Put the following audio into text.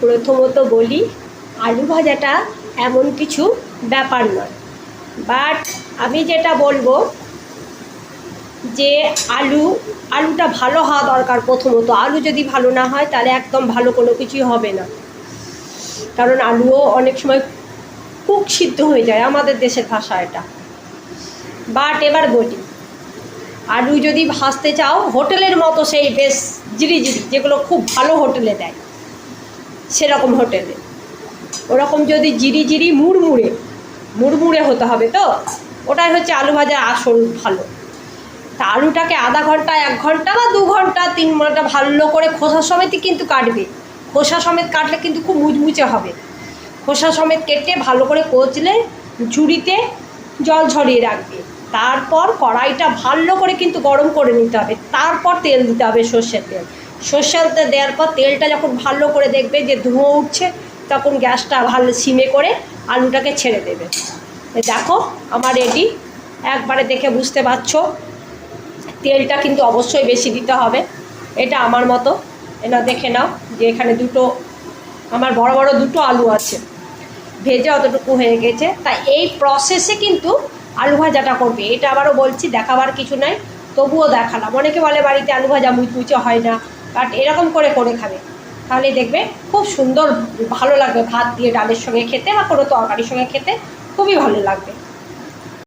প্রথমত বলি, আলু ভাজাটা এমন কিছু ব্যাপার নয়, বাট আমি যেটা বলবো যে আলুটা ভালো হওয়া দরকার। প্রথমত আলু যদি ভালো না হয় তাহলে একদম ভালো কোনো কিছুই হবে না, কারণ আলুও অনেক সময় কুক সিদ্ধ হয়ে যায়, আমাদের দেশের ভাষা এটা। বাট এবার বলি, আলু যদি ভাজতে চাও হোটেলের মতো, সেই বেশ জিরি যেগুলো খুব ভালো হোটেলে দেয় সেরকম হোটেলে, ওরকম যদি জিরি মুড়মুড়ে হতে হবে, তো ওটাই হচ্ছে আলু ভাজা আসল ভালো। তা আলুটাকে আধা ঘন্টা, 1 ঘন্টা বা 2 ঘন্টা 3 ঘন্টা ভালো করে খোসা সমেতই কিন্তু কাটবে। খোসা সমেত কাটলে কিন্তু খুব মুচমুচে হবে। খোসা সমেত কেটে ভালো করে কচলে ঝুড়িতে জল ঝরিয়ে রাখবে। তারপর কড়াইটা ভালো করে কিন্তু গরম করে নিতে হবে, তারপর তেল দিতে হবে, সর্ষের তেল। সর্ষের তেল দেওয়ার পর তেলটা যখন ভালো করে দেখবে যে ধোঁয়া উঠছে, তখন গ্যাসটা ভালো সিমে করে আলুটাকে ছেড়ে দেবে। দেখো আমার রেডি, একবারে দেখে বুঝতে পারছো। তেলটা কিন্তু অবশ্যই বেশি দিতে হবে, এটা আমার মতো। এটা দেখে নাও যে এখানে আমার বড় বড় 2টো আলু আছে, ভেজে অতটুকু হয়ে গেছে। তাই এই প্রসেসে কিন্তু আলু ভাজাটা করবে। এটা আবারও বলছি, দেখাবার কিছু নাই, তবুও দেখালাম। অনেকে বলে বাড়িতে আলু ভাজা মুচমুচে হয় না, বাট এরকম করে খাবে, তাহলে দেখবে খুব সুন্দর ভালো লাগবে। ভাত দিয়ে ডালের সঙ্গে খেতে বা কোনো তরকারির সঙ্গে খেতে খুবই ভালো লাগবে।